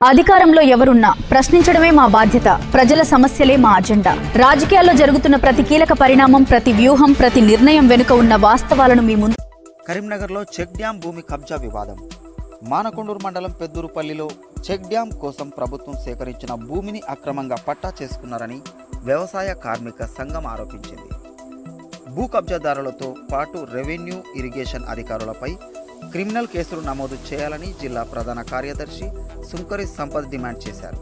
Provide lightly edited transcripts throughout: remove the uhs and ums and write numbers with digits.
అధికారంలో ఎవరున్నా ప్రశ్నించడమే మా బాధ్యత. ప్రజల సమస్యలే మా అజెండా. రాజకీయాల్లో జరుగుతున్న ప్రతి కీలక పరిణామం, ప్రతి వ్యూహం, ప్రతి నిర్ణయం వెనుక ఉన్న వాస్తవాలను మీ ముందు. కరీంనగర్లో చెక్ డ్యాం భూమి కబ్జా వివాదం. మానకొండూరు మండలం పెద్దూరుపల్లిలో చెక్ డ్యాం కోసం ప్రభుత్వం సేకరించిన భూమిని అక్రమంగా పట్టా చేసుకున్నారని వ్యవసాయ కార్మిక సంఘం ఆరోపించింది. భూ కబ్జాదారులతో పాటు రెవెన్యూ, ఇరిగేషన్ అధికారులపై క్రిమినల్ కేసులు నమోదు చేయాలని జిల్లా ప్రధాన కార్యదర్శి సుంకరి సంపత్ డిమాండ్ చేశారు.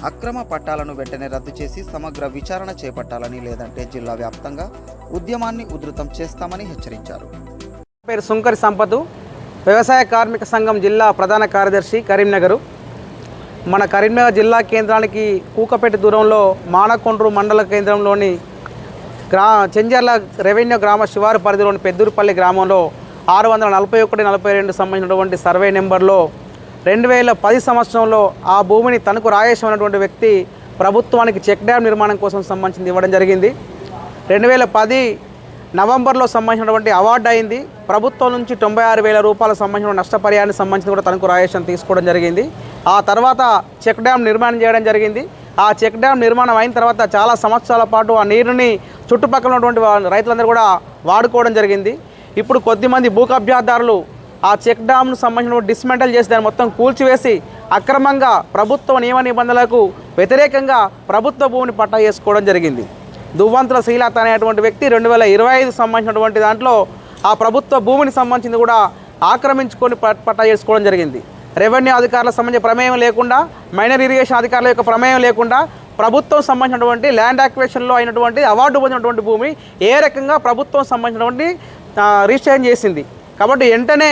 అక్రమ పట్టాలను వెంటనే రద్దు చేసి సమగ్ర విచారణ చేపట్టాలని, లేదంటే జిల్లా వ్యాప్తంగా ఉద్యమాన్ని ఉధృతం చేస్తామని హెచ్చరించారు. పేరు సుంకరి సంపత్, వ్యవసాయ కార్మిక సంఘం జిల్లా ప్రధాన కార్యదర్శి, కరీంనగర్. మన కరీంనగర్ జిల్లా కేంద్రానికి కూకపేట దూరంలో మానకొండ్రు మండల కేంద్రంలోని చెంజర్ల రెవెన్యూ గ్రామ శివారు పరిధిలోని పెద్దూరుపల్లి గ్రామంలో 641-42 సంబంధించినటువంటి సర్వే నెంబర్లో 2010 సంవత్సరంలో ఆ భూమిని తనకు రాయేసినటువంటి వ్యక్తి ప్రభుత్వానికి చెక్ డ్యామ్ నిర్మాణం కోసం సంబంధించి ఇవ్వడం జరిగింది. 2010 నవంబర్లో సంబంధించినటువంటి అవార్డు అయింది. ప్రభుత్వం నుంచి 96,000 రూపాయల సంబంధించిన నష్టపరిహారానికి సంబంధించి కూడా తనకు రాయేషన్ తీసుకోవడం జరిగింది. ఆ తర్వాత చెక్ డ్యామ్ నిర్మాణం చేయడం జరిగింది. ఆ చెక్ డ్యామ్ నిర్మాణం అయిన తర్వాత చాలా సంవత్సరాల పాటు ఆ నీరుని చుట్టుపక్కల ఉన్నటువంటి రైతులందరూ కూడా వాడుకోవడం జరిగింది. ఇప్పుడు కొద్దిమంది భూ కబ్జాదారులు ఆ చెక్ డ్యామ్ను సంబంధించిన డిస్మెంటల్ చేసి దాన్ని మొత్తం కూల్చివేసి అక్రమంగా ప్రభుత్వ నియమ నిబంధనలకు వ్యతిరేకంగా ప్రభుత్వ భూమిని పట్టా చేసుకోవడం జరిగింది. దువ్వంతుల శ్రీలత అనేటువంటి వ్యక్తి 2025 సంబంధించినటువంటి దాంట్లో ఆ ప్రభుత్వ భూమిని సంబంధించింది కూడా ఆక్రమించుకొని పట్టా చేసుకోవడం జరిగింది. రెవెన్యూ అధికారుల సంబంధించిన ప్రమేయం లేకుండా, మైనర్ ఇరిగేషన్ అధికారుల యొక్క ప్రమేయం లేకుండా ప్రభుత్వం సంబంధించినటువంటి ల్యాండ్ యాక్విజిషన్లో అయినటువంటి అవార్డు పొందినటువంటి భూమి ఏ రకంగా ప్రభుత్వం సంబంధించినటువంటి రిజిస్ట్రేషన్ చేసింది. కాబట్టి వెంటనే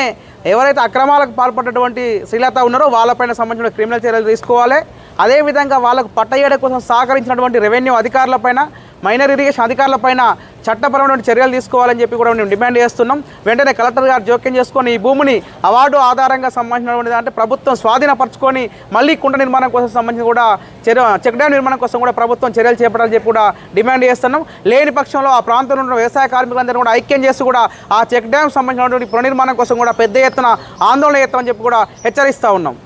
ఎవరైతే అక్రమాలకు పాల్పడినటువంటి శ్రీలత ఉన్నారో వాళ్ళపైన సంబంధించిన క్రిమినల్ చర్యలు తీసుకోవాలి. అదేవిధంగా వాళ్ళకు పట్టయ్యడం కోసం సహకరించినటువంటి రెవెన్యూ అధికారులపైన, మైనర్ ఇరిగేషన్ అధికారులపైన చట్టపరమైన చర్యలు తీసుకోవాలని చెప్పి కూడా మేము డిమాండ్ చేస్తున్నాం. వెంటనే కలెక్టర్ గారు జోక్యం చేసుకొని ఈ భూమిని అవార్డు ఆధారంగా సంబంధించినటువంటి అంటే ప్రభుత్వం స్వాధీనపరచుకొని మళ్ళీ కుంట నిర్మాణం కోసం సంబంధించి కూడా చెక్ డ్యామ్ నిర్మాణం కోసం కూడా ప్రభుత్వం చర్యలు చేపట్టాలని చెప్పి కూడా డిమాండ్ చేస్తున్నాం. లేని పక్షంలో ఆ ప్రాంతంలో ఉన్న వ్యవసాయ కార్మికులందరూ కూడా ఐక్యం చేసి కూడా ఆ చెక్ డ్యామ్ సంబంధించినటువంటి పునర్నిర్మాణం కోసం కూడా పెద్ద ఎత్తున ఆందోళన చేస్తామని చెప్పి కూడా హెచ్చరిస్తూ ఉన్నాం.